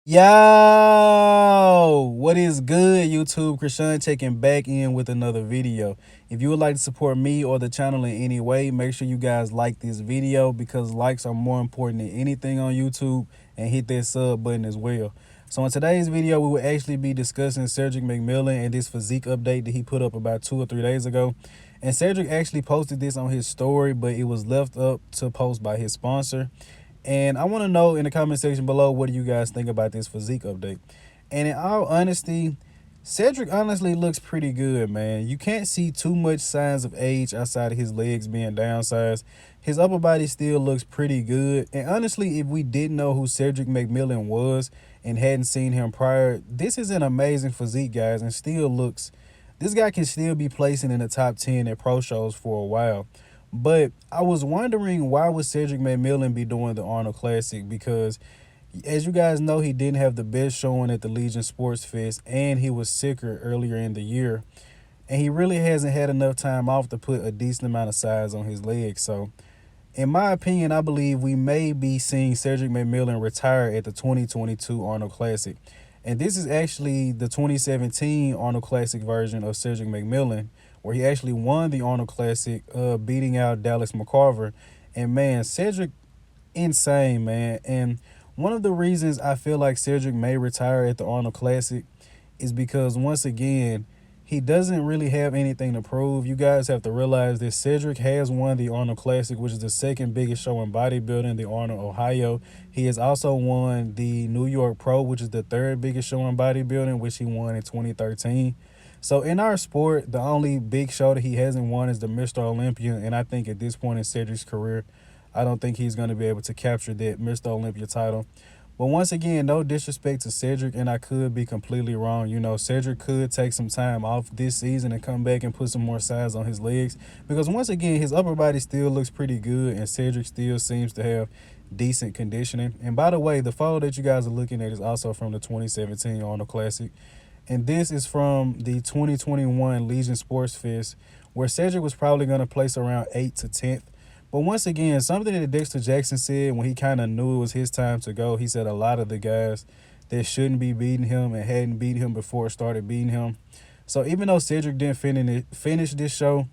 Yo, what is good, YouTube? Krishan checking back in with another video. If you would like to support me or the channel in any way, make sure you guys like this video because likes are more important than anything on YouTube, and hit that sub button as well. So in today's video, we will actually be discussing Cedric McMillan and this physique update that he put up about 2 or 3 days ago. And Cedric actually posted this on his story, but it was left up to post by his sponsor. And I want to know in the comment section below, what do you guys think about this physique update? And in all honesty, Cedric honestly looks pretty good, man. You can't see too much signs of age outside of his legs being downsized. His upper body still looks pretty good. And honestly, if we didn't know who Cedric McMillan was and hadn't seen him prior, this is an amazing physique, guys, and still looks... This guy can still be placing in the top 10 at pro shows for a while. But I was wondering, why would Cedric McMillan be doing the Arnold Classic? Because as you guys know, he didn't have the best showing at the Legion Sports Fest, and he was sicker earlier in the year. And he really hasn't had enough time off to put a decent amount of size on his legs. So in my opinion, I believe we may be seeing Cedric McMillan retire at the 2022 Arnold Classic. And this is actually the 2017 Arnold Classic version of Cedric McMillan, where he actually won the Arnold Classic, beating out Dallas McCarver. And man, Cedric, insane, man. And one of the reasons I feel like Cedric may retire at the Arnold Classic is because, once again, he doesn't really have anything to prove. You guys have to realize that Cedric has won the Arnold Classic, which is the second biggest show in bodybuilding, the Arnold Ohio. He has also won the New York Pro, which is the third biggest show in bodybuilding, which he won in 2013. So in our sport, the only big show that he hasn't won is the Mr Olympia. And I think at this point in Cedric's career, I don't think he's going to be able to capture that Mr Olympia title. But once again, no disrespect to Cedric, and I could be completely wrong. You know, Cedric could take some time off this season and come back and put some more size on his legs. Because once again, his upper body still looks pretty good, and Cedric still seems to have decent conditioning. And by the way, the photo that you guys are looking at is also from the 2017 Arnold Classic. And this is from the 2021 Legion Sports Fest, where Cedric was probably going to place around 8th to 10th. But once again, something that Dexter Jackson said when he kind of knew it was his time to go, he said a lot of the guys that shouldn't be beating him and hadn't beat him before started beating him. So even though Cedric didn't finish this show,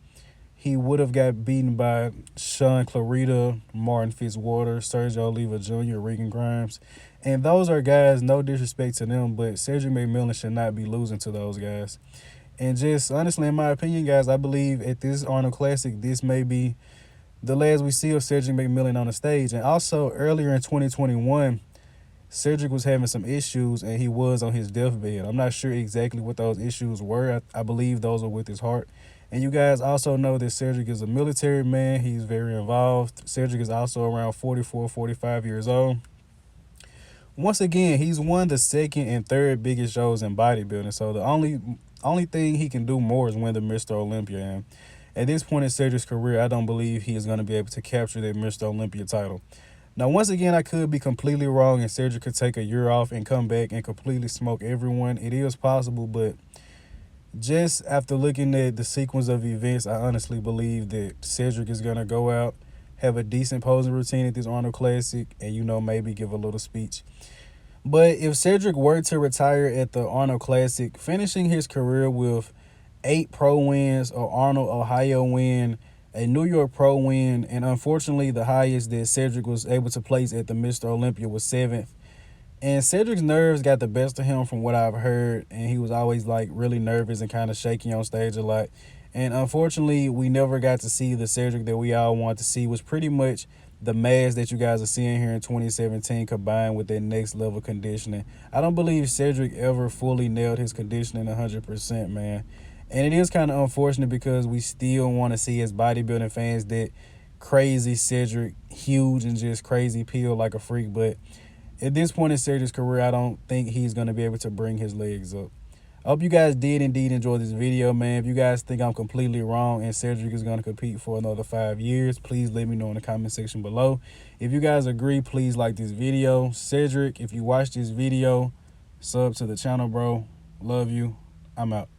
he would have got beaten by Sean Clarita, Martin Fitzwater, Sergio Oliva Jr., Regan Grimes. And those are guys, no disrespect to them, but Cedric McMillan should not be losing to those guys. And just honestly, in my opinion, guys, I believe at this Arnold Classic, this may be the last we see of Cedric McMillan on the stage. And also, earlier in 2021, Cedric was having some issues and he was on his deathbed. I'm not sure exactly what those issues were. I believe those are with his heart. And you guys also know that Cedric is a military man. He's very involved. Cedric is also around 44, 45 years old. Once again, he's won the second and third biggest shows in bodybuilding. So the only thing he can do more is win the Mr. Olympia. And at this point in Cedric's career, I don't believe he is going to be able to capture that Mr. Olympia title. Now, once again, I could be completely wrong, and Cedric could take a year off and come back and completely smoke everyone. It is possible, but just after looking at the sequence of events, I honestly believe that Cedric is going to go out, have a decent posing routine at this Arnold Classic, and, you know, maybe give a little speech. But if Cedric were to retire at the Arnold Classic, finishing his career with 8 pro wins, or Arnold Ohio win, a New York pro win, and unfortunately the highest that Cedric was able to place at the Mr. Olympia was 7th. And Cedric's nerves got the best of him from what I've heard, and he was always like really nervous and kind of shaky on stage a lot. And unfortunately, we never got to see the Cedric that we all want to see, was pretty much the mass that you guys are seeing here in 2017 combined with that next level conditioning. I don't believe Cedric ever fully nailed his conditioning 100%, man. And it is kind of unfortunate because we still want to see as bodybuilding fans that crazy Cedric, huge and just crazy peel like a freak. But at this point in Cedric's career, I don't think he's going to be able to bring his legs up. I hope you guys did indeed enjoy this video, man. If you guys think I'm completely wrong and Cedric is going to compete for another 5 years, please let me know in the comment section below. If you guys agree, please like this video. Cedric, if you watch this video, sub to the channel, bro. Love you. I'm out.